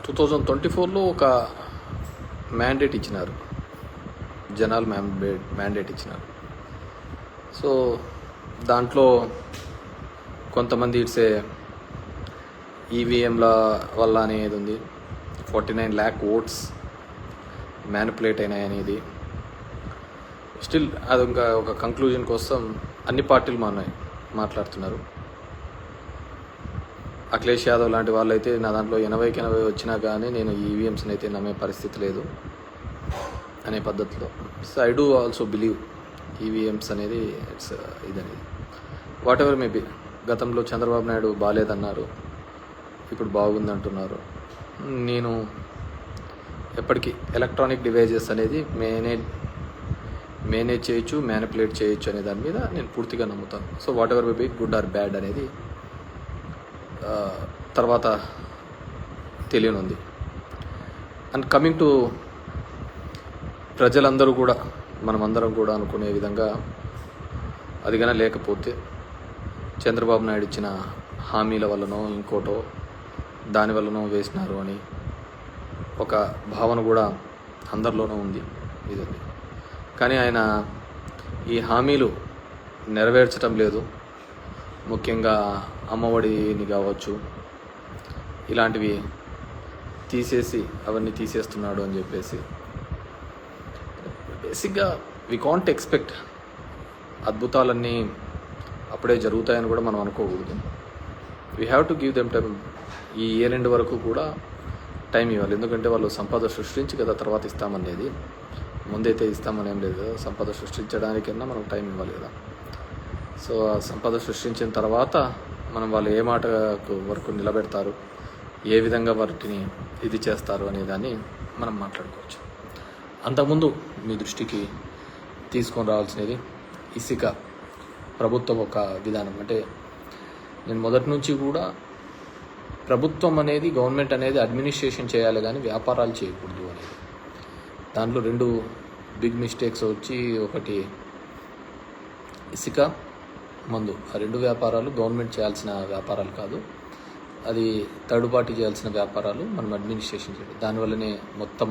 2024లో ఒక మ్యాండేట్ ఇచ్చినారు, జనాలు మ్యాండేట్ ఇచ్చినారు. సో దాంట్లో కొంతమంది ఇట్సే ఈవీఎంల వల్ల అనేది ఉంది, 49 lakh ఓట్స్ మ్యానిపులేట్ అయినాయి అనేది. స్టిల్ అది ఇంకా ఒక కంక్లూజన్ కోసం అన్ని పార్టీలు మాట్లాడుతున్నారు. అఖిలేష్ యాదవ్ లాంటి వాళ్ళు అయితే నా దాంట్లో 80కి 80 వచ్చినా కానీ నేను ఈవీఎంస్ని అయితే నమ్మే పరిస్థితి లేదు అనే పద్ధతిలో. So I do also believe EVMs అనేది ఇట్స్ ఇదనేది వాట్ ఎవర్ మేబీ. గతంలో చంద్రబాబు నాయుడు బాగాలేదన్నారు, ఇప్పుడు బాగుందంటున్నారు. నేను ఎప్పటికీ ఎలక్ట్రానిక్ డివైజెస్ అనేది మేనేజ్ చేయొచ్చు, మ్యానిపులేట్ చేయొచ్చు అనే దాని మీద నేను పూర్తిగా నమ్ముతాను. So what ever maybe, good or bad అనేది తర్వాత తెలియనుంది. అండ్ కమింగ్ టు ప్రజలందరూ కూడా, మనమందరం కూడా అనుకునే విధంగా అది కానీ లేకపోతే చంద్రబాబు నాయుడు ఇచ్చిన హామీల వల్లనో ఇంకోటో దాని వల్లనో వేసినారు అని ఒక భావన కూడా అందరిలోనూ ఉంది. ఇది కానీ ఆయన ఈ హామీలు నెరవేర్చడం లేదు. ముఖ్యంగా అమ్మఒడిని కావచ్చు, ఇలాంటివి అవన్నీ తీసేస్తున్నాడు అని చెప్పేసి బేసిక్గా వి కాంట్ ఎక్స్పెక్ట్ అద్భుతాలన్నీ అప్పుడే జరుగుతాయని కూడా మనం అనుకోకూడదు. We have to give them time. ఈ ఇయర్ ఎండ్ వరకు కూడా టైం ఇవ్వాలి. ఎందుకంటే వాళ్ళు సంపద సృష్టించి కదా తర్వాత ఇస్తామనేది, ముందైతే ఇస్తామని ఏం లేదు కదా. సంపద సృష్టించడానికన్నా మనం టైం ఇవ్వాలి కదా. సో ఆ సంపద సృష్టించిన తర్వాత మనం వాళ్ళు ఏ మాట వరకు నిలబెడతారు, ఏ విధంగా వాటిని ఇది చేస్తారు అనే దాన్ని మనం మాట్లాడుకోవచ్చు. అంతకుముందు మీ దృష్టికి తీసుకొని రావాల్సినది ఇసుక ప్రభుత్వం ఒక విధానం. అంటే నేను మొదటి నుంచి కూడా ప్రభుత్వం అనేది, గవర్నమెంట్ అనేది అడ్మినిస్ట్రేషన్ చేయాలి కానీ వ్యాపారాలు చేయకూడదు అనేది. దాంట్లో 2 బిగ్ మిస్టేక్స్ వచ్చి, ఒకటి ఇసుక, మందు. ఆ 2 వ్యాపారాలు గవర్నమెంట్ చేయాల్సిన వ్యాపారాలు కాదు, అది థర్డ్ పార్టీ చేయాల్సిన వ్యాపారాలు. మనం అడ్మినిస్ట్రేషన్ చేయాలి. దానివల్లనే మొత్తం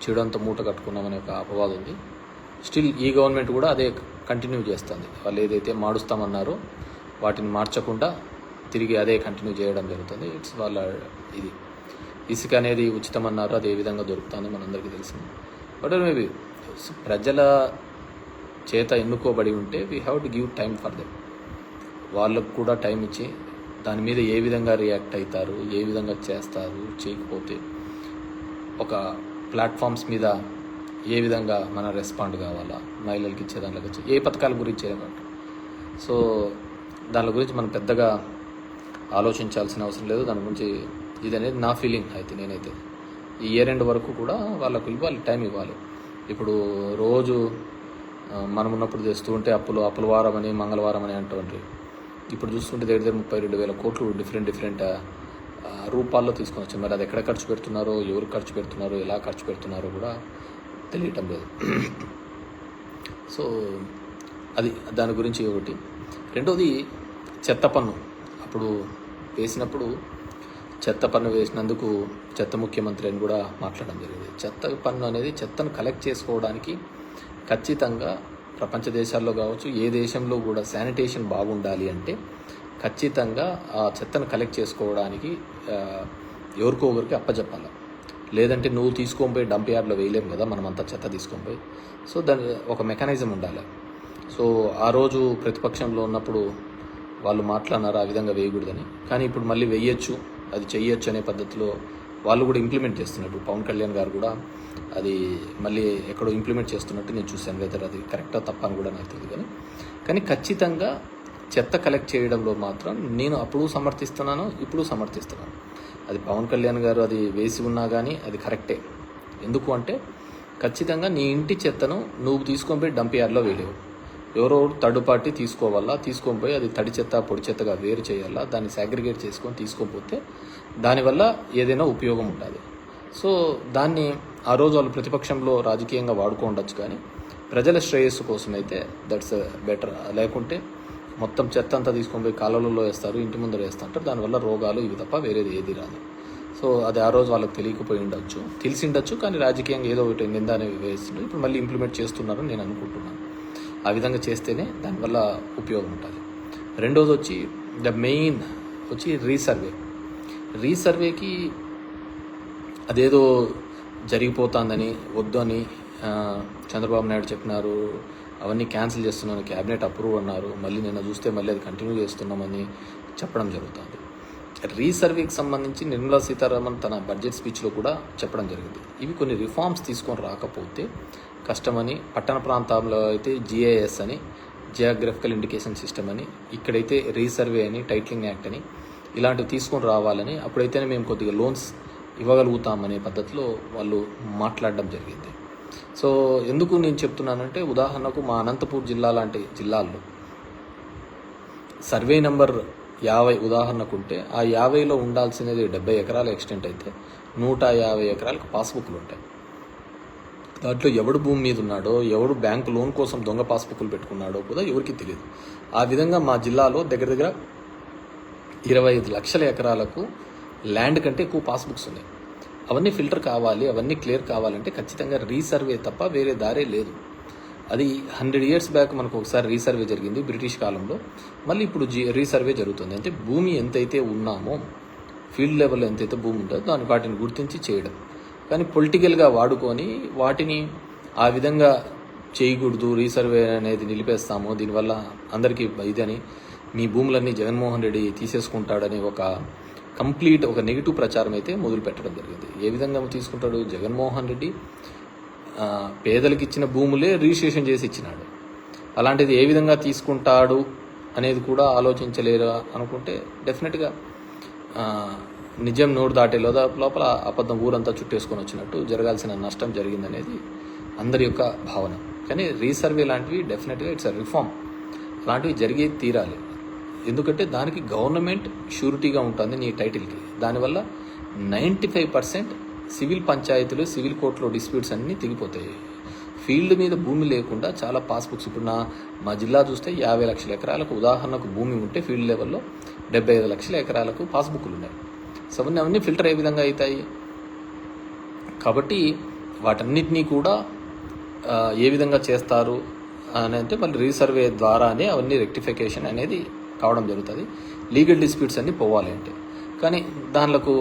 చెడంతా మూట కట్టుకున్నామనే ఒక అపవాదం ఉంది. స్టిల్ ఈ గవర్నమెంట్ కూడా అదే కంటిన్యూ చేస్తుంది. వాళ్ళు ఏదైతే మారుస్తామన్నారో వాటిని మార్చకుండా తిరిగి అదే కంటిన్యూ చేయడం జరుగుతుంది. ఇట్స్ వాళ్ళ ఇది. ఇసుక అనేది ఉచితమన్నారు, అది ఏ విధంగా దొరుకుతుందో మనందరికీ తెలిసింది. బట్ మేబీ ప్రజల చేత ఎన్నుకోబడి ఉంటే we have to give time for them. వాళ్ళకు కూడా టైం ఇచ్చి దాని మీద ఏ విధంగా రియాక్ట్ అవుతారు, ఏ విధంగా చేస్తారు, చేయకపోతే ఒక ప్లాట్ఫామ్స్ మీద ఏ విధంగా మన రెస్పాండ్ కావాలా, మహిళలకి ఇచ్చే దాంట్లోకి వచ్చి ఏ పథకాల గురించి ఏమంటారు. సో దాని గురించి మనం పెద్దగా ఆలోచించాల్సిన అవసరం లేదు. దాని గురించి ఇది అనేది నా ఫీలింగ్. అయితే నేనైతే ఈ ఇయర్ ఎండ్ వరకు కూడా వాళ్ళకు ఇవ్వాలి, టైం ఇవ్వాలి. ఇప్పుడు రోజు మనం ఉన్నప్పుడు తెస్తూ ఉంటే అప్పుల వారం అని, మంగళవారం అని అంటుంటారు. ఇప్పుడు చూస్తుంటే దగ్గర 32,000 కోట్లు డిఫరెంట్ రూపాల్లో తీసుకొని వచ్చారు. మరి అది ఎక్కడ ఖర్చు పెడుతున్నారో, ఎవరు ఖర్చు పెడుతున్నారో, ఎలా ఖర్చు పెడుతున్నారో కూడా తెలియటం లేదు. సో అది దాని గురించి ఒకటి. రెండోది చెత్త పన్ను. అప్పుడు వేసినప్పుడు చెత్త పన్ను వేసినందుకు చెత్త ముఖ్యమంత్రి అని కూడా మాట్లాడడం జరిగింది. చెత్త పన్ను అనేది చెత్తను కలెక్ట్ చేసుకోవడానికి ఖచ్చితంగా ప్రపంచ దేశాల్లో కావచ్చు, ఏ దేశంలో కూడా శానిటేషన్ బాగుండాలి అంటే ఖచ్చితంగా ఆ చెత్తను కలెక్ట్ చేసుకోవడానికి ఎవరికో ఒకరికి అప్పచెప్పాలి. లేదంటే నువ్వు తీసుకొని పోయి డంప్ యార్డ్లో వేయలేము కదా, మనం అంతా చెత్త తీసుకొని పోయి. సో దాని ఒక మెకానిజం ఉండాలి. సో ఆ రోజు ప్రతిపక్షంలో ఉన్నప్పుడు వాళ్ళు మాట్లాడినారు ఆ విధంగా వేయకూడదని. కానీ ఇప్పుడు మళ్ళీ వేయచ్చు, అది చెయ్యొచ్చు అనే పద్ధతిలో వాళ్ళు కూడా ఇంప్లిమెంట్ చేస్తున్నట్టు. పవన్ కళ్యాణ్ గారు కూడా అది మళ్ళీ ఎక్కడో ఇంప్లిమెంట్ చేస్తున్నట్టు నేను చూశాను. వెదర్ అది కరెక్టా తప్ప అని కూడా నాకు తెలియదు. కానీ ఖచ్చితంగా చెత్త కలెక్ట్ చేయడంలో మాత్రం నేను అప్పుడు సమర్థిస్తున్నాను, ఇప్పుడు సమర్థిస్తున్నాను. అది పవన్ కళ్యాణ్ గారు అది వేసి ఉన్నా కానీ అది కరెక్టే. ఎందుకు అంటే ఖచ్చితంగా నీ ఇంటి చెత్తను నువ్వు తీసుకొని పోయి డంప్ యార్డ్లో వేయలేవు. ఎవరో థర్డ్ పార్టీ తీసుకొని పోయి అది తడి చెత్త పొడి చెత్తగా వేరు చేయాలా, దాన్ని సాగ్రిగేట్ చేసుకొని తీసుకోకపోతే దానివల్ల ఏదైనా ఉపయోగం ఉంటుంది. సో దాన్ని ఆ రోజు వాళ్ళు ప్రతిపక్షంలో రాజకీయంగా వాడుకోవచ్చు, కానీ ప్రజల శ్రేయస్సు కోసం అయితే దట్స్ బెటర్. లేకుంటే మొత్తం చెత్త అంతా తీసుకొని పోయి కాలువలలో వేస్తారు, ఇంటి ముందర వేస్తుంటారు. దానివల్ల రోగాలు ఇవి తప్ప వేరేది ఏది రాదు. సో సో అది ఆ రోజు వాళ్ళకి తెలియకపోయి ఉండొచ్చు, తెలిసి ఉండొచ్చు, కానీ రాజకీయంగా ఏదో ఒకటి నింద అనేవి వేస్తుండే. ఇప్పుడు మళ్ళీ ఇంప్లిమెంట్ చేస్తున్నారని నేను అనుకుంటున్నాను. ఆ విధంగా చేస్తేనే దానివల్ల ఉపయోగం ఉంటుంది. రెండోది వచ్చి ద మెయిన్ వచ్చి రీసర్వేకి అదేదో జరిగిపోతుందని వద్దు అని చంద్రబాబు నాయుడు చెప్పినారు, అవన్నీ క్యాన్సిల్ చేస్తున్నాను, క్యాబినెట్ అప్రూవ్ అన్నారు, మళ్ళీ నిన్న చూస్తే మళ్ళీ అది కంటిన్యూ చేస్తున్నామని చెప్పడం జరుగుతుంది. రీసర్వేకి సంబంధించి నిర్మలా సీతారామన్ తన బడ్జెట్ స్పీచ్లో కూడా చెప్పడం జరిగింది. ఇవి కొన్ని రిఫార్మ్స్ తీసుకొని రాకపోతే కష్టమని, పట్టణ ప్రాంతాల్లో అయితే GIS అని, జియోగ్రఫికల్ ఇండికేషన్ సిస్టమ్ అని, ఇక్కడైతే రీసర్వే అని, టైటిలింగ్ యాక్ట్ అని ఇలాంటివి తీసుకొని రావాలని, అప్పుడైతేనే మేము కొద్దిగా లోన్స్ ఇవ్వగలుగుతామనే పద్ధతిలో వాళ్ళు మాట్లాడడం జరిగింది. సో ఎందుకు నేను చెప్తున్నానంటే, ఉదాహరణకు మా అనంతపూర్ జిల్లా లాంటి జిల్లాల్లో సర్వే నెంబర్ 50 ఉదాహరణకు ఉంటే ఆ 50లో ఉండాల్సినది 70 ఎకరాల ఎక్స్టెంట్ అయితే 150 ఎకరాలకు పాస్బుక్లు ఉంటాయి. దాంట్లో ఎవడు భూమి మీద ఉన్నాడో, ఎవడు బ్యాంకు లోన్ కోసం దొంగ పాస్బుక్లు పెట్టుకున్నాడో కూడా ఎవరికి తెలియదు. ఆ విధంగా మా జిల్లాలో దగ్గర 25 లక్షల ఎకరాలకు ల్యాండ్ కంటే ఎక్కువ పాస్బుక్స్ ఉన్నాయి. అవన్నీ ఫిల్టర్ కావాలి, అవన్నీ క్లియర్ కావాలంటే ఖచ్చితంగా రీసర్వే తప్ప వేరే దారే లేదు. అది 100 years బ్యాక్ మనకు ఒకసారి రీసర్వే జరిగింది బ్రిటిష్ కాలంలో, మళ్ళీ ఇప్పుడు రీసర్వే జరుగుతుంది. అంటే భూమి ఎంతైతే ఉన్నామో, ఫీల్డ్ లెవెల్లో ఎంతైతే భూమి ఉంటుందో వాటిని గుర్తించి చేయడం. కానీ పొలిటికల్గా వాడుకొని వాటిని ఆ విధంగా చేయకూడదు, రీసర్వే అనేది నిలిపేస్తాము, దీనివల్ల అందరికీ ఇదని, మీ భూములన్నీ జగన్మోహన్ రెడ్డి తీసేసుకుంటాడని ఒక నెగిటివ్ ప్రచారం అయితే మొదలు పెట్టడం జరిగింది. ఏ విధంగా తీసుకుంటాడు జగన్మోహన్ రెడ్డి? పేదలకు ఇచ్చిన భూములే రిజిస్ట్రేషన్ చేసి ఇచ్చినాడు. అలాంటిది ఏ విధంగా తీసుకుంటాడు అనేది కూడా ఆలోచించలేరు అనుకుంటే డెఫినెట్గా నిజం నోరు దాటే లోపల అబద్ధం ఊరంతా చుట్టేసుకొని వచ్చినట్టు జరగాల్సిన నష్టం జరిగిందనేది అందరి యొక్క భావన. కానీ రీసర్వే లాంటివి డెఫినెట్గా ఇట్స్ అ రిఫార్మ్, అలాంటివి జరిగే తీరాలి. ఎందుకంటే దానికి గవర్నమెంట్ షూరిటీగా ఉంటుంది నీ టైటిల్కి. దానివల్ల 95% సివిల్ పంచాయతీలు, సివిల్ కోర్టులో డిస్ప్యూట్స్ అన్నీ తెగిపోతాయి. ఫీల్డ్ మీద భూమి లేకుండా చాలా పాస్బుక్స్, ఇప్పుడు మా జిల్లా చూస్తే 50 లక్షల ఎకరాలకు ఉదాహరణకు భూమి ఉంటే ఫీల్డ్ లెవెల్లో 75 లక్షల ఎకరాలకు పాస్బుక్లు ఉన్నాయి. సో అవన్నీ ఫిల్టర్ ఏ విధంగా అవుతాయి? కాబట్టి వాటన్నిటినీ కూడా ఏ విధంగా చేస్తారు అని అంటే మళ్ళీ రీసర్వే ద్వారానే అవన్నీ రెక్టిఫికేషన్ అనేది కావడం జరుగుతుంది. లీగల్ డిస్ప్యూట్స్ అన్నీ పోవాలి అంటే, కానీ దానిలకు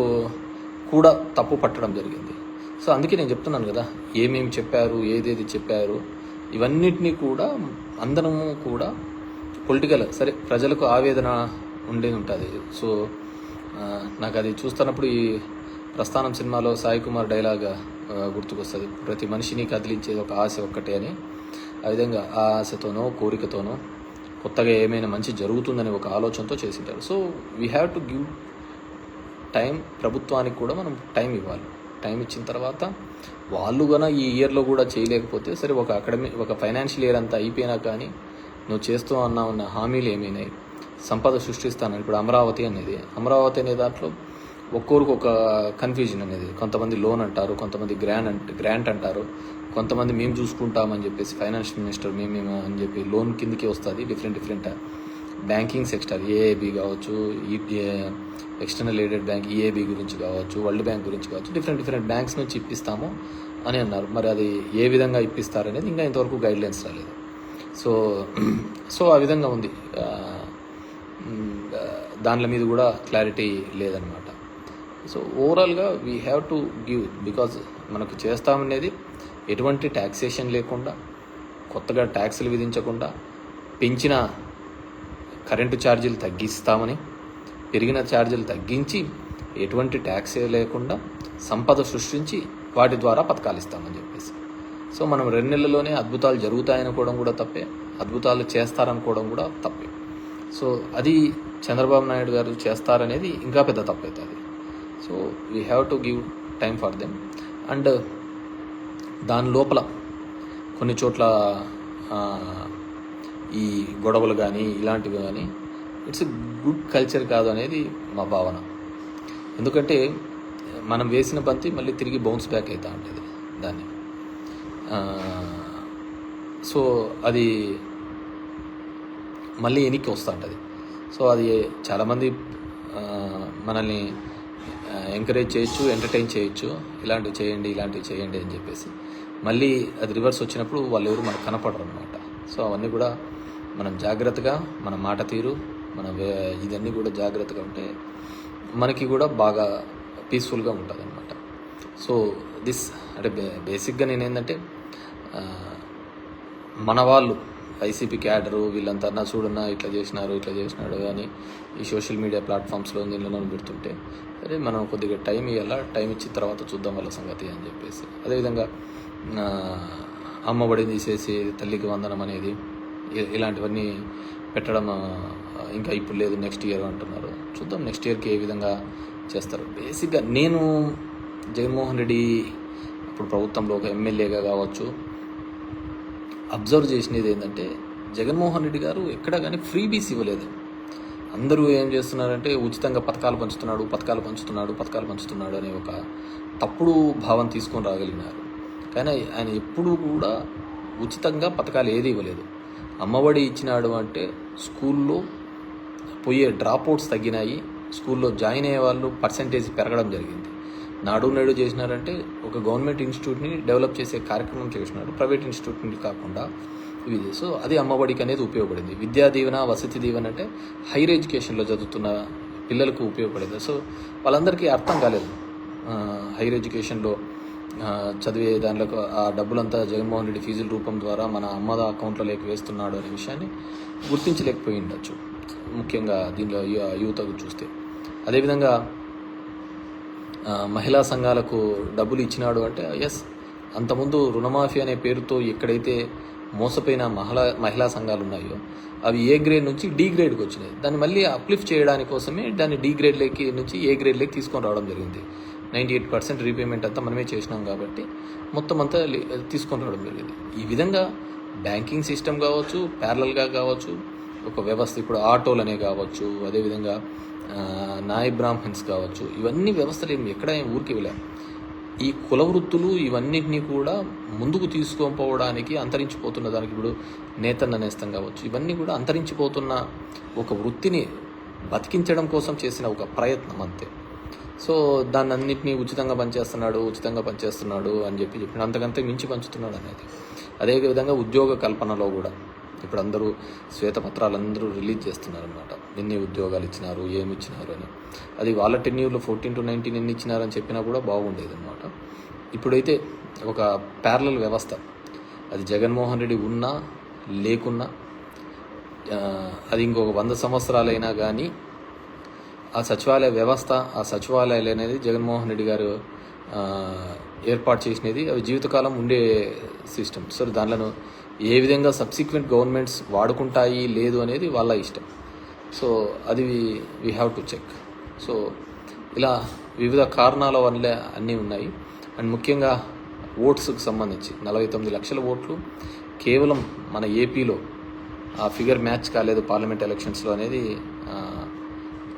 కూడా తప్పు పట్టడం జరిగింది. సో అందుకే నేను చెప్తున్నాను కదా, ఏమేమి చెప్పారు, ఏదేది చెప్పారు, ఇవన్నిటినీ కూడా అందరము కూడా పొలిటికల్, సరే ప్రజలకు ఆవేదన ఉండేది ఉంటుంది. సో నాకు అది చూస్తున్నప్పుడు ఈ ప్రస్థానం సినిమాలో సాయి కుమార్ డైలాగ్ గుర్తుకొస్తుంది, ప్రతి మనిషిని కదిలించేది ఒక ఆశ ఒక్కటే అని. ఆ విధంగా ఆ ఆశతోనో కోరికతోనో కొత్తగా ఏమైనా మంచి జరుగుతుందని ఒక ఆలోచనతో చేసింటారు. So we have to give time. ప్రభుత్వానికి కూడా మనం టైం ఇవ్వాలి. టైం ఇచ్చిన తర్వాత వాళ్ళు కూడా ఈ ఇయర్లో కూడా చేయలేకపోతే సరే, ఒక ఫైనాన్షియల్ ఇయర్ అంతా అయిపోయినా కానీ నువ్వు చేస్తూ ఉన్న హామీలు ఏమైనాయి, సంపద సృష్టిస్తానని. ఇప్పుడు అమరావతి అనే దాంట్లో ఒక్కొరికి ఒక కన్ఫ్యూజన్ అనేది, కొంతమంది లోన్ అంటారు, కొంతమంది గ్రాంట్ అంటారు, కొంతమంది మేము చూసుకుంటామని చెప్పేసి ఫైనాన్స్ మినిస్టర్ మేము అని చెప్పి లోన్ కిందకి వస్తుంది. డిఫరెంట్ బ్యాంకింగ్ సెక్టర్, ఏఐబి కావచ్చు, ఎక్స్టర్నల్ ఎయిడెడ్ బ్యాంక్ ఈఏబి గురించి కావచ్చు, వరల్డ్ బ్యాంక్ గురించి కావచ్చు, డిఫరెంట్ బ్యాంక్స్ నుంచి ఇప్పిస్తాము అని అన్నారు. మరి అది ఏ విధంగా ఇప్పిస్తారనేది ఇంకా ఇంతవరకు గైడ్లైన్స్ రాలేదు. సో ఆ విధంగా ఉంది. దానిల మీద కూడా క్లారిటీ లేదనమాట. సో ఓవరాల్గా we have to give, because మనకు చేస్తామనేది ఎటువంటి ట్యాక్సేషన్ లేకుండా, కొత్తగా ట్యాక్సులు విధించకుండా, పెంచిన కరెంటు ఛార్జీలు తగ్గిస్తామని, పెరిగిన ఛార్జీలు తగ్గించి, ఎటువంటి ట్యాక్స్ లేకుండా సంపద సృష్టించి వాటి ద్వారా పథకాలు ఇస్తామని చెప్పేసి. సో మనం 2 నెలల్లోనే అద్భుతాలు జరుగుతాయనుకోవడం కూడా తప్పే, అద్భుతాలు చేస్తారనుకోవడం కూడా తప్పే. సో అది చంద్రబాబు నాయుడు గారు చేస్తారనేది ఇంకా పెద్ద తప్పు అవుతుంది. So we have to give time for them. And దాని లోపల కొన్ని చోట్ల ఈ గొడవలు కానీ ఇలాంటివి కానీ ఇట్స్ గుడ్ కల్చర్ కాదు అనేది మా భావన. ఎందుకంటే మనం వేసిన బంతి మళ్ళీ తిరిగి బౌన్స్ బ్యాక్ అవుతూ ఉంటుంది దాన్ని. సో అది మళ్ళీ వెనక్కి వస్తూ ఉంటుంది. సో అది చాలామంది మనల్ని ఎంకరేజ్ చేయొచ్చు, ఎంటర్టైన్ చేయొచ్చు, ఇలాంటివి చేయండి అని చెప్పేసి. మళ్ళీ అది రివర్స్ వచ్చినప్పుడు వాళ్ళు ఎవరు మనకు కనపడరు అనమాట. సో అవన్నీ కూడా మనం జాగ్రత్తగా మన మాట తీరు ఇదన్నీ కూడా జాగ్రత్తగా ఉంటే మనకి కూడా బాగా పీస్ఫుల్గా ఉంటుంది అనమాట. సో అంటే బేసిక్గా నేనేంటంటే మన వాళ్ళు వైసీపీ క్యాడరు వీళ్ళంతా చూడన్నా ఇట్లా చేసినాడు అని ఈ సోషల్ మీడియా ప్లాట్ఫామ్స్లో దీనిలో పెడుతుంటే సరే మనం కొద్దిగా టైం ఇవ్వాలా, టైం ఇచ్చిన తర్వాత చూద్దాం వాళ్ళ సంగతి అని చెప్పేసి. అదేవిధంగా అమ్మఒడిని తీసేసి తల్లికి వందనం అనేది ఇలాంటివన్నీ పెట్టడం ఇంకా ఇప్పుడు లేదు, నెక్స్ట్ ఇయర్ అంటున్నారు. చూద్దాం నెక్స్ట్ ఇయర్కి ఏ విధంగా చేస్తారు. బేసిక్గా నేను జగన్మోహన్ రెడ్డి ఇప్పుడు ప్రభుత్వంలో ఒక ఎమ్మెల్యేగా కావచ్చు అబ్జర్వ్ చేసినది ఏంటంటే జగన్మోహన్ రెడ్డి గారు ఎక్కడా కానీ ఫ్రీబీస్ ఇవ్వలేదు. అందరూ ఏం చేస్తున్నారంటే ఉచితంగా పథకాలు పంచుతున్నాడు అనే ఒక తప్పుడు భావం తీసుకొని రాగలిగినారు. కానీ ఆయన ఎప్పుడూ కూడా ఉచితంగా పథకాలు ఏది ఇవ్వలేదు. అమ్మఒడి ఇచ్చినాడు అంటే స్కూల్లో పోయే డ్రాప్అవుట్స్ తగ్గినాయి, స్కూల్లో జాయిన్ అయ్యే వాళ్ళు పర్సంటేజ్ పెరగడం జరిగింది. నాడు నేడు చేసినారంటే ఒక గవర్నమెంట్ ఇన్స్టిట్యూట్ని డెవలప్ చేసే కార్యక్రమం చేసినాడు, ప్రైవేట్ ఇన్స్టిట్యూట్ని కాకుండా ఇది. సో అది అమ్మఒడికి అనేది ఉపయోగపడింది. విద్యా దీవెన, వసతి దీవెన అంటే హైయర్ ఎడ్యుకేషన్లో చదువుతున్న పిల్లలకు ఉపయోగపడేది. సో వాళ్ళందరికీ అర్థం కాలేదు హైయర్ ఎడ్యుకేషన్లో చదివే దానిలో ఆ డబ్బులంతా జగన్మోహన్ రెడ్డి ఫీజుల రూపం ద్వారా మన అమ్మద అకౌంట్లో వేస్తున్నాడు అనే విషయాన్ని గుర్తించలేకపోయి ఉండొచ్చు, ముఖ్యంగా దీనిలో యువతకు చూస్తే. అదేవిధంగా మహిళా సంఘాలకు డబ్బులు ఇచ్చినాడు అంటే ఎస్, అంతకుముందు రుణమాఫీ అనే పేరుతో ఎక్కడైతే మోసపోయిన మహిళా సంఘాలు ఉన్నాయో అవి ఏ గ్రేడ్ నుంచి డి గ్రేడ్కి వచ్చినాయి. దాన్ని మళ్ళీ అప్లిఫ్ట్ చేయడానికి కోసమే దాన్ని డి గ్రేడ్లోకి నుంచి ఏ గ్రేడ్లోకి తీసుకొని రావడం జరిగింది. 98% రీపేమెంట్ అంతా మనమే చేసినాం కాబట్టి మొత్తం అంతా తీసుకొని రావడం జరిగింది. ఈ విధంగా బ్యాంకింగ్ సిస్టమ్ కావచ్చు, ప్యారలల్గా కావచ్చు, ఒక వ్యవస్థ ఇప్పుడు ఆటోలనే కావచ్చు, అదేవిధంగా నాయ బ్రాహ్మణ్స్ కావచ్చు, ఇవన్నీ వ్యవస్థలు ఎక్కడ ఊరికి వెళ్ళాం. ఈ కుల వృత్తులు ఇవన్నిటినీ కూడా ముందుకు తీసుకొని అంతరించిపోతున్న దానికి ఇప్పుడు నేతన్న నేస్తం కావచ్చు, ఇవన్నీ కూడా అంతరించిపోతున్న ఒక వృత్తిని బతికించడం కోసం చేసిన ఒక ప్రయత్నం అంతే. సో దాన్ని అన్నింటినీ ఉచితంగా పనిచేస్తున్నాడు అని చెప్పిన అంతకంతే మించి పంచుతున్నాడు అనేది. అదేవిధంగా ఉద్యోగ కల్పనలో కూడా ఇప్పుడు అందరూ శ్వేతపత్రాలు అందరూ రిలీజ్ చేస్తున్నారు అనమాట. ఎన్ని ఉద్యోగాలు ఇచ్చినారు, ఏమి ఇచ్చినారు అని. అది వాళ్ళ టెన్యూర్లో 14 to 19 ఎన్ని ఇచ్చినారని చెప్పినా కూడా బాగుండేది అనమాట. ఇప్పుడైతే ఒక ప్యారలల్ వ్యవస్థ, అది జగన్మోహన్ రెడ్డి ఉన్నా లేకున్నా, అది ఇంకొక 100 సంవత్సరాలైనా కానీ ఆ సచివాలయ వ్యవస్థ, ఆ సచివాలయాలు అనేది జగన్మోహన్ రెడ్డి గారు ఏర్పాటు చేసినది అవి జీవితకాలం ఉండే సిస్టమ్. సో దానిలో ఏ విధంగా సబ్సిక్వెంట్ గవర్నమెంట్స్ వాడుకుంటాయి లేదు అనేది వాళ్ళ ఇష్టం. సో అది we have to check. So ఇలా వివిధ కారణాల వల్ల అన్నీ ఉన్నాయి. అండ్ ముఖ్యంగా ఓట్స్కి సంబంధించి 49 లక్షల ఓట్లు కేవలం మన ఏపీలో ఆ ఫిగర్ మ్యాచ్ కాలేదు పార్లమెంట్ ఎలక్షన్స్లో అనేది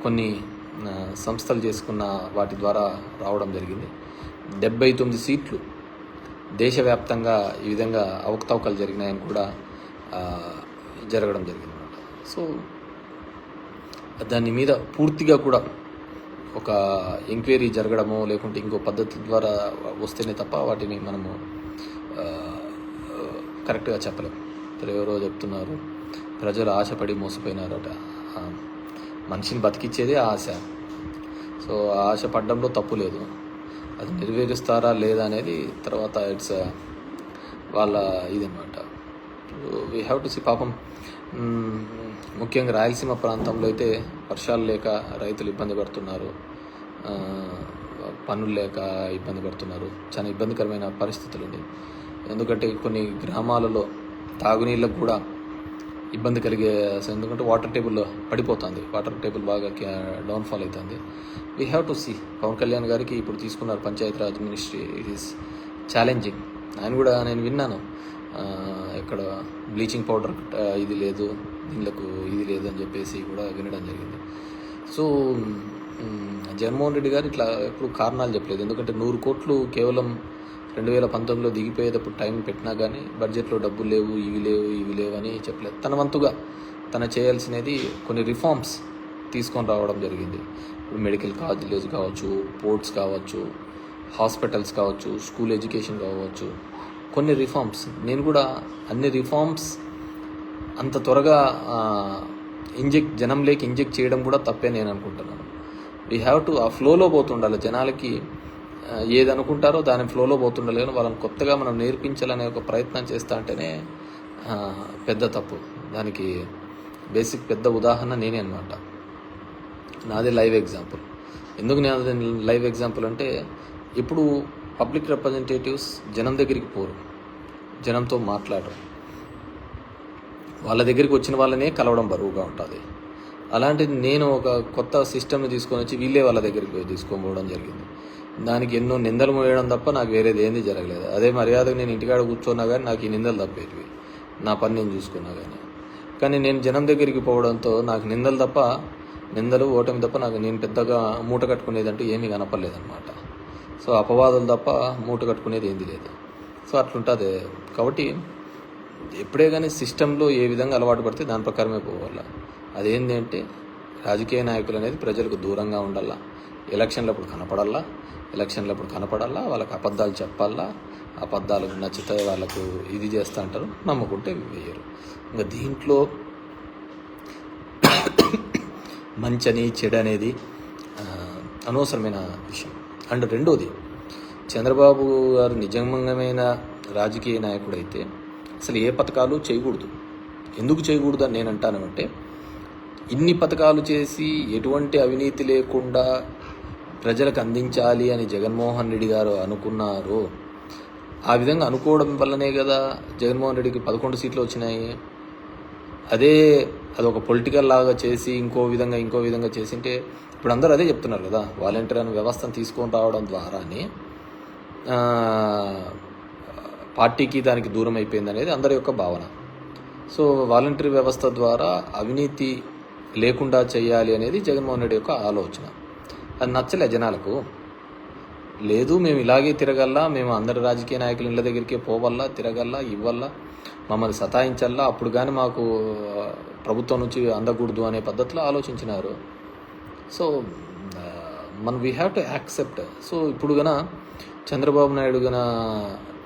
కొన్ని సంస్థలు చేసుకున్న వాటి ద్వారా రావడం జరిగింది. 79 సీట్లు దేశవ్యాప్తంగా ఈ విధంగా అవకతవకలు జరిగినాయని కూడా జరగడం జరిగింది అన్నమాట. సో దాని మీద పూర్తిగా కూడా ఒక ఎంక్వైరీ జరగడమో లేకుంటే ఇంకో పద్ధతి ద్వారా వస్తేనే తప్ప వాటిని మనము కరెక్ట్గా చెప్పలేము. ఎవరో చెప్తున్నారు ప్రజలు ఆశపడి మోసపోయినారట. మనిషిని బతికిచ్చేదే ఆశ. సో ఆ ఆశ పడ్డంలో తప్పు లేదు, అది నెరవేరుస్తారా లేదా అనేది తర్వాత ఇట్స్ వాళ్ళ ఇదనమాట. We have to see. పాపం ముఖ్యంగా రాయలసీమ ప్రాంతంలో అయితే వర్షాలు లేక రైతులు ఇబ్బంది పడుతున్నారు, పనులు లేక ఇబ్బంది పడుతున్నారు. చాలా ఇబ్బందికరమైన పరిస్థితులు ఉంది. ఎందుకంటే కొన్ని గ్రామాలలో తాగునీళ్ళకు కూడా ఇబ్బంది కలిగే, ఎందుకంటే వాటర్ టేబుల్ పడిపోతుంది, వాటర్ టేబుల్ బాగా డౌన్ఫాల్ అవుతుంది. We have to see. Pawan Kalyan గారికి ఇప్పుడు తీసుకున్నారు Panchayati Raj ministry, it is challenging. ఆయన కూడా నేను విన్నాను ఇక్కడ బ్లీచింగ్ పౌడర్ ఇది లేదు, దీనికి ఇది లేదు అని చెప్పేసి కూడా వినడం జరిగింది. సో జగన్మోహన్ రెడ్డి గారు ఇట్లా ఎప్పుడు కారణాలు చెప్పలేదు. ఎందుకంటే 100 కోట్లు కేవలం 2019లో దిగిపోయేటప్పుడు టైం పెట్టినా కానీ బడ్జెట్లో డబ్బులు లేవు, ఇవి లేవు అని చెప్పలేదు. తన వంతుగా తను చేయాల్సినది కొన్ని రిఫార్మ్స్ తీసుకొని రావడం జరిగింది. ఇప్పుడు మెడికల్ కాలేజ్ కావచ్చు, పోర్ట్స్ కావచ్చు, హాస్పిటల్స్ కావచ్చు, స్కూల్ ఎడ్యుకేషన్ కావచ్చు, కొన్ని రిఫార్మ్స్. నేను కూడా అన్ని రిఫార్మ్స్ అంత త్వరగా జనంలోకి ఇంజెక్ట్ చేయడం కూడా తప్పే నేను అనుకుంటున్నాను. వీ హ్యావ్ టు ఆ ఫ్లోలో పోతుండాలి. జనాలకి ఏది అనుకుంటారో దాని ఫ్లోలో పోతుండాలి. కానీ వాళ్ళని కొత్తగా మనం నేర్పించాలనే ఒక ప్రయత్నం చేస్తా అంటేనే పెద్ద తప్పు. దానికి బేసిక్ పెద్ద ఉదాహరణ నేనే అనమాట. నాదే లైవ్ ఎగ్జాంపుల్. ఎందుకు నేను లైవ్ ఎగ్జాంపుల్ అంటే, ఇప్పుడు పబ్లిక్ రిప్రజెంటేటివ్స్ జనం దగ్గరికి పోరు, జనంతో మాట్లాడరు, వాళ్ళ దగ్గరికి వచ్చిన వాళ్ళనే కలవడం బరువుగా ఉంటుంది. అలాంటిది నేను ఒక కొత్త సిస్టమ్ని తీసుకొని వచ్చి వీళ్ళే వాళ్ళ దగ్గరికి పోయి తీసుకోపోవడం జరిగింది. దానికి ఎన్నో నిందలు మోయడం తప్ప నాకు వేరేది ఏంది జరగలేదు. అదే మర్యాదగా నేను ఇంటికాడ కూర్చున్నా కానీ నాకు ఈ నిందలు తప్పేటివి, నా పని నేను చూసుకున్నా కానీ నేను జనం దగ్గరికి పోవడంతో నాకు నిందలు ఓటమి తప్ప నాకు నేను పెద్దగా మూట కట్టుకునేదంటూ ఏమీ కనపడలేదన్నమాట. సో అపవాదులు తప్ప మూట కట్టుకునేది ఏంది లేదు. సో అట్లుంటుంది. కాబట్టి ఎప్పుడే కానీ సిస్టంలో ఏ విధంగా అలవాటు పడితే దాని ప్రకారమే పోవాల. అదేంటి అంటే, రాజకీయ నాయకులు అనేది ప్రజలకు దూరంగా ఉండాలా, ఎలక్షన్లప్పుడు కనపడాలా, వాళ్ళకి అబద్ధాలు చెప్పాలా, అబద్ధాలకు నచ్చితే వాళ్ళకు ఇది చేస్తూ అంటారు, నమ్ముకుంటే వేయరు. ఇంకా దీంట్లో మంచని చెడు అనేది అనవసరమైన విషయం. అండ్ రెండోది, చంద్రబాబు గారు నిజమైన రాజకీయ నాయకుడైతే అసలు ఏ పథకాలు చేయకూడదు. ఎందుకు చేయకూడదు అని నేను అంటానంటే, ఇన్ని పథకాలు చేసి ఎటువంటి అవినీతి లేకుండా ప్రజలకు అందించాలి అని జగన్మోహన్ రెడ్డి గారు అనుకున్నారు. ఆ విధంగా అనుకోవడం వల్లనే కదా జగన్మోహన్ రెడ్డికి 11 సీట్లు వచ్చినాయి. అదొక పొలిటికల్ లాగా చేసి ఇంకో విధంగా చేసింటే, ఇప్పుడు అందరూ అదే చెప్తున్నారు కదా, వాలంటీర్ అనే వ్యవస్థను తీసుకొని రావడం ద్వారానే పార్టీకి దానికి దూరం అయిపోయింది అనేది అందరి యొక్క భావన. సో వాలంటీర్ వ్యవస్థ ద్వారా అవినీతి లేకుండా చేయాలి అనేది జగన్మోహన్ రెడ్డి యొక్క ఆలోచన. అది నచ్చలే జనాలకు. లేదు, మేము ఇలాగే తిరగల్లా, మేము అందరి రాజకీయ నాయకుల ఇళ్ళ దగ్గరికే పోవల్లా, తిరగల్లా, ఇవ్వల్లా, మమ్మల్ని సతాయించల్లా, అప్పుడు కానీ మాకు ప్రభుత్వం నుంచి అందకూడదు అనే పద్ధతిలో ఆలోచించినారు. So we have to accept. సో ఇప్పుడు గన చంద్రబాబు నాయుడు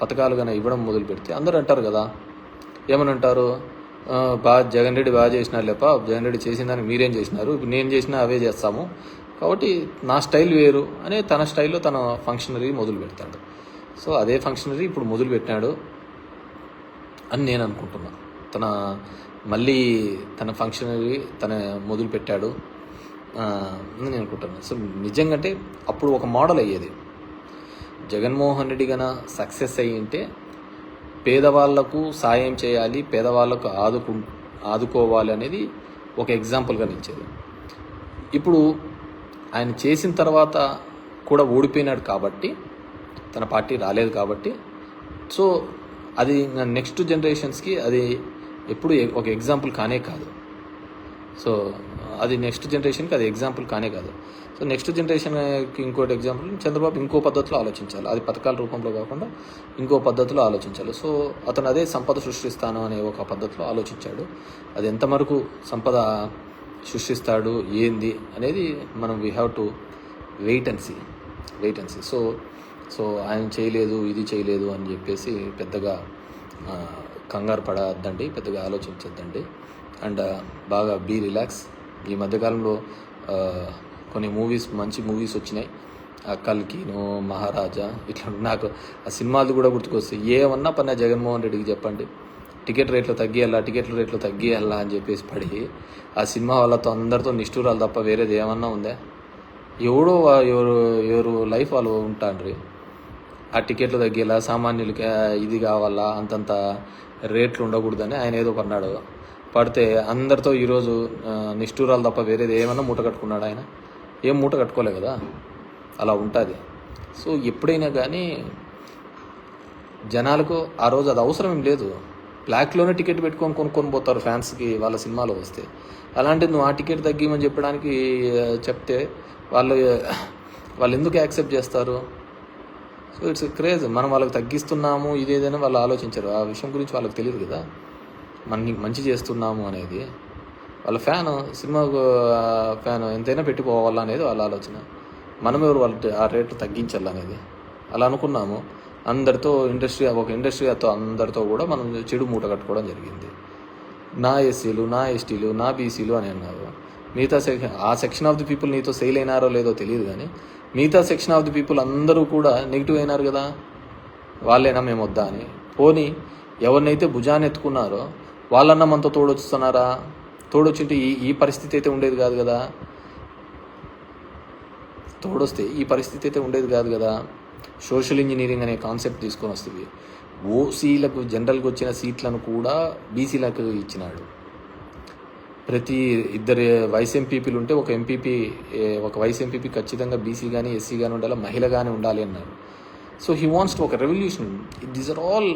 పథకాలు ఇవ్వడం మొదలు పెడితే అందరూ అంటారు కదా, ఏమని అంటారు, జగన్ రెడ్డి బాగా చేసినారు లేప, జగన్ రెడ్డి చేసిన దానికి మీరేం చేసినారు, ఇప్పుడు నేను చేసినా అవే చేస్తాము, కాబట్టి నా స్టైల్ వేరు అనే తన స్టైల్లో తన ఫంక్షనరీ మొదలు పెడతాడు. సో అదే ఫంక్షనరీ ఇప్పుడు మొదలు పెట్టినాడు అని నేను అనుకుంటున్నా. మళ్ళీ తన ఫంక్షనరీ మొదలు పెట్టాడు అని నేను అనుకుంటున్నాను. సో నిజంగా అంటే అప్పుడు ఒక మోడల్ అయ్యేది. జగన్మోహన్ రెడ్డి సక్సెస్ అయ్యి ఉంటే పేదవాళ్లకు సాయం చేయాలి, పేదవాళ్లకు ఆదుకోవాలి అనేది ఒక ఎగ్జాంపుల్గా నిలిచేది. ఇప్పుడు ఆయన చేసిన తర్వాత కూడా ఓడిపోయినాడు కాబట్టి, తన పార్టీ రాలేదు కాబట్టి, సో అది నెక్స్ట్ జనరేషన్స్కి అది ఎప్పుడు ఒక ఎగ్జాంపుల్ కానే కాదు. సో అది నెక్స్ట్ జనరేషన్కి అది ఎగ్జాంపుల్ కానే కాదు. సో నెక్స్ట్ జనరేషన్కి ఇంకోటి ఎగ్జాంపుల్, చంద్రబాబు ఇంకో పద్ధతిలో ఆలోచించాలి, అది పథకాల రూపంలో కాకుండా ఇంకో పద్ధతిలో ఆలోచించాలి. సో అతను అదే సంపద సృష్టిస్తాను అనే ఒక పద్ధతిలో ఆలోచించాడు. అది ఎంతవరకు సంపద సృష్టిస్తాడు ఏంది అనేది మనం we have to wait and see. So ఆయన చేయలేదు, ఇది చేయలేదు అని చెప్పేసి పెద్దగా కంగారు పడద్దండి, పెద్దగా ఆలోచించద్దండి. అండ్ బాగా బీ రిలాక్స్. ఈ మధ్యకాలంలో కొన్ని మంచి మూవీస్ వచ్చినాయి, కల్కిను, మహారాజా, ఇట్లా. నాకు ఆ సినిమాలు కూడా గుర్తుకొస్తాయి. ఏమన్నా పన్నా జగన్మోహన్ రెడ్డికి చెప్పండి, టికెట్ రేట్లు తగ్గియాలా అని చెప్పేసి పడి ఆ సినిమా వాళ్ళతో అందరితో నిష్ఠూరాలు తప్ప వేరేది ఏమన్నా ఉందా? ఎవరు లైఫ్ వాళ్ళు ఉంటాండ్రి. ఆ టికెట్లు తగ్గేలా, సామాన్యులకి ఇది కావాలా, అంతంత రేట్లు ఉండకూడదని ఆయన ఏదో కొన్నాడు. పడితే అందరితో ఈరోజు నిష్ఠూరాలు తప్ప వేరేది ఏమన్నా మూట కట్టుకున్నాడు ఆయన? ఏం మూట కట్టుకోలే కదా. అలా ఉంటుంది. సో ఎప్పుడైనా కానీ జనాలకు ఆ రోజు అది అవసరం ఏం లేదు. బ్లాక్లోనే టికెట్ పెట్టుకొని కొనుక్కొని పోతారు ఫ్యాన్స్కి వాళ్ళ సినిమాలో వస్తే. అలాంటిది నువ్వు ఆ టికెట్ తగ్గిమని చెప్పడానికి చెప్తే వాళ్ళు ఎందుకు యాక్సెప్ట్ చేస్తారు? So it's craze. మనం వాళ్ళకి తగ్గిస్తున్నాము ఇదేదైనా వాళ్ళు ఆలోచించరు. ఆ విషయం గురించి వాళ్ళకి తెలియదు కదా, మనం నీకు మంచి చేస్తున్నాము అనేది. వాళ్ళ సినిమా ఫ్యాన్ ఎంతైనా పెట్టిపోవాలా అనేది వాళ్ళ ఆలోచన. మనం ఎవరు వాళ్ళ ఆ రేట్లు తగ్గించాలనేది అలా అనుకున్నాము. అందరితో ఒక ఇండస్ట్రీతో అందరితో కూడా మనం చెడు మూట కట్టుకోవడం జరిగింది. నా ఎస్సీలు, నా ఎస్టీలు, నా బీసీలు అని అన్నారు. మిగతా ఆ సెక్షన్ ఆఫ్ ది పీపుల్ నీతో సెయిల్ అయినారో లేదో తెలియదు, కానీ మిగతా సెక్షన్ ఆఫ్ ది పీపుల్ అందరూ కూడా నెగిటివ్ అయినారు కదా. వాళ్ళైనా మేము వద్దా అని. పోనీ ఎవరినైతే భుజాన్ని ఎత్తుకున్నారో వాళ్ళన్నా మనతో తోడొస్తున్నారా? తోడొచ్చింటే ఈ పరిస్థితి అయితే ఉండేది కాదు కదా. తోడొస్తే ఈ పరిస్థితి అయితే ఉండేది కాదు కదా. సోషల్ ఇంజనీరింగ్ అనే కాన్సెప్ట్ తీసుకొని వస్తుంది. ఓసీలకు జనరల్గా వచ్చిన సీట్లను కూడా బీసీలకు ఇచ్చినాడు. ప్రతి ఇద్దరు వైస్ ఎంపీపీలు ఉంటే ఒక వైస్ ఎంపీపీ ఖచ్చితంగా బీసీ కానీ ఎస్సీ కానీ ఉండాలి, మహిళ కానీ ఉండాలి అన్నారు. సో హీ వాంట్స్ టు ఒక revolution. These are all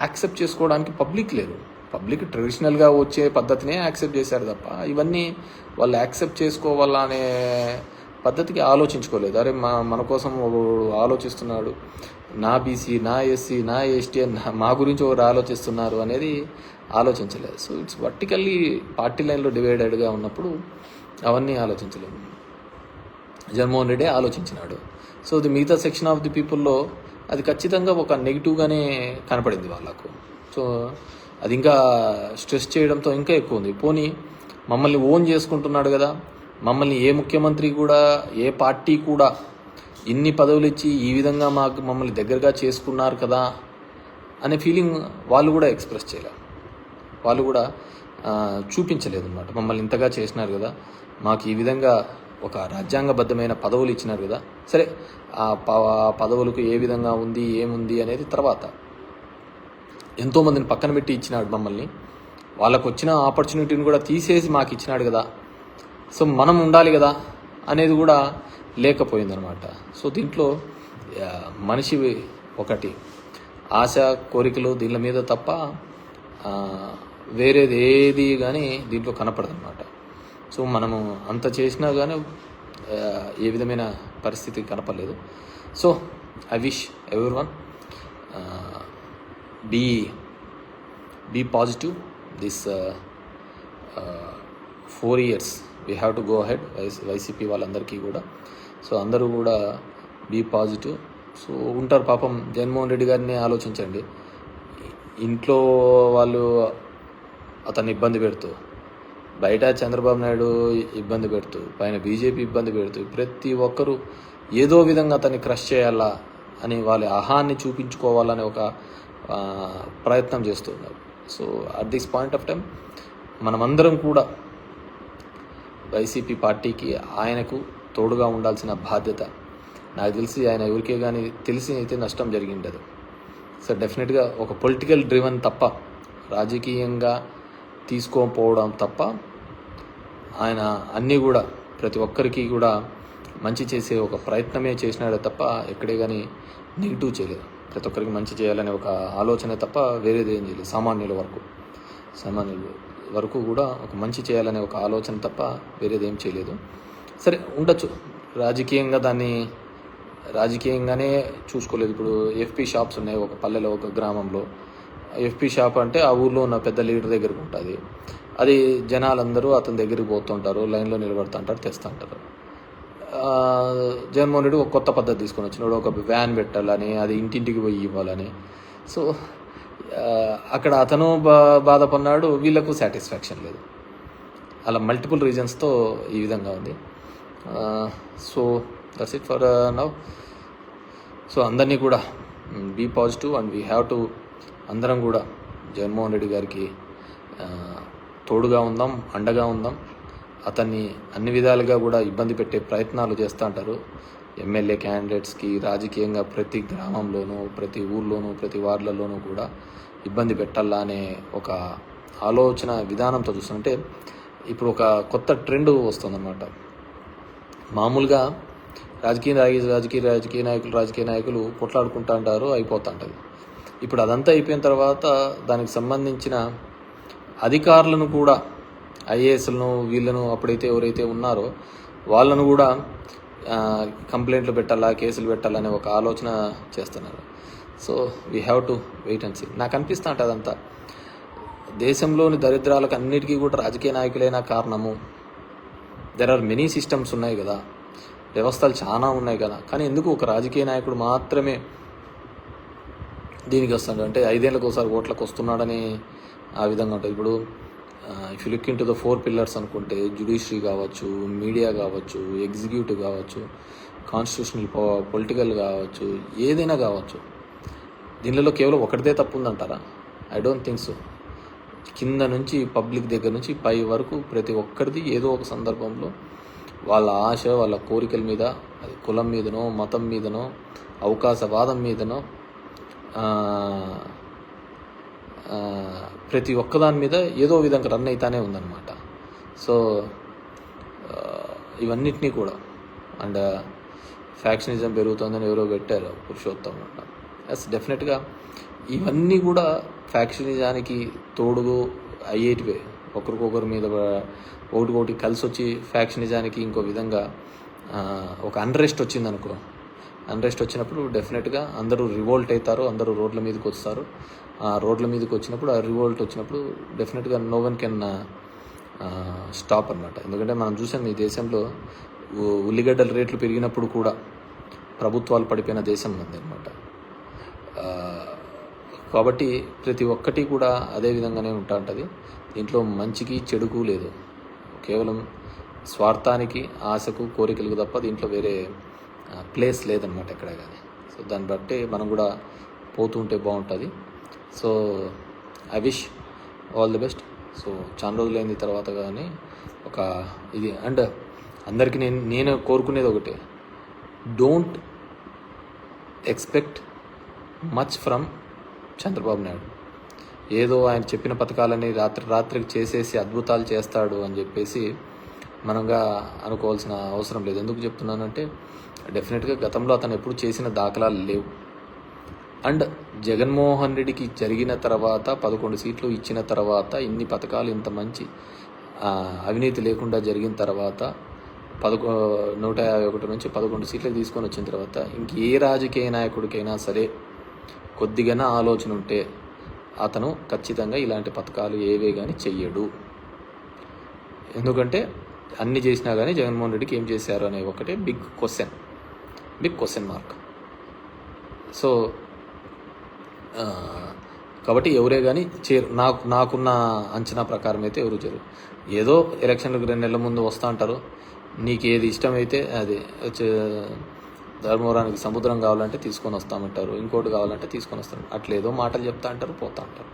accept చేసుకోవడానికి పబ్లిక్ లేరు. పబ్లిక్ ట్రెడిషనల్గా వచ్చే పద్ధతినే యాక్సెప్ట్ చేశారు తప్ప ఇవన్నీ వాళ్ళు యాక్సెప్ట్ చేసుకోవాలా అనే పద్ధతికి ఆలోచించుకోలేదు. అరే మన కోసం ఆలోచిస్తున్నాడు, నా బీసీ, నా ఎస్సీ, నా ఎస్టీ అని మా గురించి ఒకరు ఆలోచిస్తున్నారు అనేది ఆలోచించలేదు. సో ఇట్స్ వర్టికల్లీ పార్టీ లైన్లో డివైడెడ్గా ఉన్నప్పుడు అవన్నీ ఆలోచించలేదు. జగన్మోహన్ రెడ్డి ఆలోచించినాడు. సో ది మిగతా సెక్షన్ ఆఫ్ ది పీపుల్లో అది ఖచ్చితంగా ఒక నెగిటివ్గానే కనపడింది వాళ్ళకు. సో అది ఇంకా స్ట్రెస్ చేయడంతో ఇంకా ఎక్కువ ఉంది. పోనీ మమ్మల్ని ఓన్ చేసుకుంటున్నాడు కదా, మమ్మల్ని ఏ ముఖ్యమంత్రి కూడా, ఏ పార్టీ కూడా ఇన్ని పదవులు ఇచ్చి ఈ విధంగా మమ్మల్ని దగ్గరగా చేసుకున్నారు కదా అనే ఫీలింగ్ వాళ్ళు కూడా ఎక్స్ప్రెస్ చేయలేదు. వాళ్ళు కూడా చూపించలేదు అన్నమాట. మమ్మల్ని ఇంతగా చేసినారు కదా, మాకు ఈ విధంగా ఒక రాజ్యాంగబద్ధమైన పదవులు ఇచ్చినారు కదా, సరే ఆ పదవులకు ఏ విధంగా ఉంది ఏముంది అనేది తర్వాత. ఎంతోమందిని పక్కన పెట్టి ఇచ్చినాడు మమ్మల్ని. వాళ్ళకు వచ్చిన ఆపర్చునిటీని కూడా తీసేసి మాకు ఇచ్చినాడు కదా, సో మనం ఉండాలి కదా అనేది కూడా లేకపోయిందనమాట. సో దీంట్లో మనిషి ఒకటి ఆశ కోరికలు దీని మీద తప్ప వేరేది ఏది కానీ దీంట్లో కనపడదన్నమాట. సో మనము అంత చేసినా కానీ ఏ విధమైన పరిస్థితి కనపడలేదు. So I wish everyone be positive. This 4 years we have to go ahead. YCP వాళ్ళందరికీ కూడా. సో అందరూ కూడా బీ పాజిటివ్. సో ఉంటారు పాపం. జగన్మోహన్ రెడ్డి గారిని ఆలోచించండి. ఇంట్లో వాళ్ళు అతన్ని ఇబ్బంది పెడుతూ, బయట చంద్రబాబు నాయుడు ఇబ్బంది పెడుతూ, పైన బీజేపీ ఇబ్బంది పెడుతూ, ప్రతి ఒక్కరూ ఏదో విధంగా అతన్ని క్రష్ చేయాలా అని వాళ్ళ అహాన్ని చూపించుకోవాలనే ఒక ప్రయత్నం చేస్తున్నారు. So at this point of time మనమందరం కూడా వైసీపీ పార్టీకి ఆయనకు తోడుగా ఉండాల్సిన బాధ్యత. నాకు తెలిసి ఆయన ఎవరికే కానీ తెలిసి అయితే నష్టం జరిగిండదు. సో డెఫినెట్గా ఒక పొలిటికల్ డ్రివన్ తప్ప, రాజకీయంగా తీసుకోకపోవడం తప్ప ఆయన అన్నీ కూడా ప్రతి ఒక్కరికి కూడా మంచి చేసే ఒక ప్రయత్నమే చేసినాడే తప్ప ఎక్కడే కానీ నెగిటివ్ చేయలేదు. ప్రతి ఒక్కరికి మంచి చేయాలనే ఒక ఆలోచన తప్ప వేరేది ఏం చేయలేదు. సామాన్యుల వరకు కూడా ఒక మంచి చేయాలనే ఒక ఆలోచన తప్ప వేరేది ఏం చేయలేదు. సరే ఉండొచ్చు, రాజకీయంగానే చూసుకోలేదు. ఇప్పుడు ఎఫ్పీ షాప్స్ ఉన్నాయి ఒక పల్లెలో, ఒక గ్రామంలో. ఎఫ్పీ షాప్ అంటే ఆ ఊర్లో ఉన్న పెద్ద లీడర్ దగ్గరకు ఉంటుంది. అది జనాలందరూ అతని దగ్గరికి పోతుంటారు, లైన్లో నిలబడుతుంటారు, తెస్తుంటారు. జగన్మోహన్ రెడ్డి ఒక కొత్త పద్ధతి తీసుకొని వచ్చినాడు. ఒక వ్యాన్ పెట్టాలని, అది ఇంటింటికి పోయి ఇవ్వాలని. సో అక్కడ అతను బాధపడినాడు, వీళ్ళకు సాటిస్ఫాక్షన్ లేదు. అలా మల్టిపుల్ రీజన్స్తో ఈ విధంగా ఉంది. So that's it for now. So అందరినీ కూడా be positive and we have to అందరం కూడా జగన్మోహన్ రెడ్డి గారికి తోడుగా ఉందాం, అండగా ఉందాం. అతన్ని అన్ని విధాలుగా కూడా ఇబ్బంది పెట్టే ప్రయత్నాలు చేస్తూ ఉంటారు ఎమ్మెల్యే క్యాండిడేట్స్కి. రాజకీయంగా ప్రతి గ్రామంలోనూ, ప్రతి ఊర్లోనూ, ప్రతి వార్డులలోనూ కూడా ఇబ్బంది పెట్టాలా అనే ఒక ఆలోచన విధానంతో చూస్తుంటే ఇప్పుడు ఒక కొత్త ట్రెండ్ వస్తుందన్నమాట. మామూలుగా రాజకీయ నాయకులు కొట్లాడుకుంటూ ఉంటారు, అయిపోతుంటుంది. ఇప్పుడు అదంతా అయిపోయిన తర్వాత దానికి సంబంధించిన అధికారులను కూడా, ఐఏఎస్లను, వీళ్ళను అప్పుడైతే ఎవరైతే ఉన్నారో వాళ్ళను కూడా కంప్లైంట్లు పెట్టాలా, కేసులు పెట్టాలనే ఒక ఆలోచన చేస్తున్నారు. So we have to wait and see. నాకు అనిపిస్తూ ఉంటుంది అదంతా దేశంలోని దరిద్రాలకు అన్నిటికీ కూడా రాజకీయ నాయకులైనా కారణము. దెర్ ఆర్ మెనీ సిస్టమ్స్ ఉన్నాయి కదా, వ్యవస్థలు చాలా ఉన్నాయి కదా, కానీ ఎందుకు ఒక రాజకీయ నాయకుడు మాత్రమే దీనికి వస్తాడు అంటే 5 ఏళ్ళకి ఒకసారి ఓట్లకు వస్తున్నాడని ఆ విధంగా ఉంటుంది. ఇప్పుడు if you look in to the 4 pillars అనుకుంటే జ్యుడిషియరీ కావచ్చు, మీడియా కావచ్చు, ఎగ్జిక్యూటివ్ కావచ్చు, కాన్స్టిట్యూషనల్ పొలిటికల్ కావచ్చు, ఏదైనా కావచ్చు, దీనిలో కేవలం ఒకటిదే తప్పు ఉందంటారా? I don't think so. కింద నుంచి పబ్లిక్ దగ్గర నుంచి పై వరకు ప్రతి ఒక్కరిది ఏదో ఒక సందర్భంలో వాళ్ళ ఆశ, వాళ్ళ కోరికల మీద, అది కులం మీదనో, మతం మీదనో, అవకాశవాదం మీదనో, ప్రతి ఒక్కదాని మీద ఏదో విధంగా రన్ అవుతానే ఉందన్నమాట. సో ఇవన్నిటినీ కూడా అండ్ ఫ్యాక్షనిజం పెరుగుతుందని ఎవరో పెట్టారు, పురుషోత్తం అంట. ఎస్, డెఫినెట్గా ఇవన్నీ కూడా ఫ్యాక్షనిజానికి తోడుగు అయ్యేటివే. ఒకరికొకరి మీద ఒకటి కలిసి వచ్చి ఫ్యాక్షనిజానికి ఇంకో విధంగా ఒక అన్రెస్ట్ వచ్చిందనుకో, అన్రెస్ట్ వచ్చినప్పుడు డెఫినెట్గా అందరూ రివోల్ట్ అవుతారు, అందరూ రోడ్ల మీదకి వస్తారు. ఆ రోడ్ల మీదకి వచ్చినప్పుడు, ఆ రివోల్ట్ వచ్చినప్పుడు డెఫినెట్గా నో వన్ కెన్ స్టాప్ అనమాట. ఎందుకంటే మనం చూసాం ఈ దేశంలో ఉల్లిగడ్డల రేట్లు పెరిగినప్పుడు కూడా ప్రభుత్వాలు పడిపోయిన దేశం ఉంది అనమాట. కాబట్టి ప్రతి ఒక్కటి కూడా అదే విధంగానే ఉంటుంది. దీంట్లో మంచికి చెడుకు లేదు, కేవలం స్వార్థానికి, ఆశకు, కోరికలకు తప్ప దీంట్లో వేరే ప్లేస్ లేదనమాట ఎక్కడ కానీ. సో దాన్ని బట్టి మనం కూడా పోతూ ఉంటే బాగుంటుంది. So I wish all the best. So చాలా రోజులైన తర్వాత కానీ ఒక ఇది అండ్ అందరికీ నేను కోరుకునేది ఒకటే, don't expect much from Chandrababu Naidu. ఏదో ఆయన చెప్పిన పథకాలని రాత్రికి చేసేసి అద్భుతాలు చేస్తాడు అని చెప్పేసి మనంగా అనుకోవాల్సిన అవసరం లేదు. ఎందుకు చెప్తున్నానంటే డెఫినెట్గా గతంలో అతను ఎప్పుడు చేసిన దాఖలాలు లేవు. అండ్ జగన్మోహన్ రెడ్డికి జరిగిన తర్వాత 11 సీట్లు ఇచ్చిన తర్వాత, ఇన్ని పథకాలు ఇంత మంచి అవినీతి లేకుండా జరిగిన తర్వాత 151 నుంచి 11 సీట్లకు తీసుకొని వచ్చిన తర్వాత ఇంకే రాజకీయ నాయకుడికైనా సరే కొద్దిగా ఆలోచన ఉంటే అతను ఖచ్చితంగా ఇలాంటి పథకాలు ఏవే కానీ చెయ్యడు. ఎందుకంటే అన్ని చేసినా కానీ జగన్మోహన్ రెడ్డికి ఏం చేశారు అనే ఒకటే బిగ్ క్వశ్చన్ మార్క్. సో కాబట్టి ఎవరే కానీ నాకున్న అంచనా ప్రకారం అయితే ఎవరు చేయరు. ఏదో ఎలక్షన్లకు 2 నెలల ముందు వస్తూ అంటారు, నీకు ఏది ఇష్టమైతే అది ధర్మవరానికి సముద్రం కావాలంటే తీసుకొని వస్తామంటారు, ఇంకోటి కావాలంటే తీసుకొని వస్తారు, అట్లేదో మాటలు చెప్తా అంటారు, పోతా అంటారు.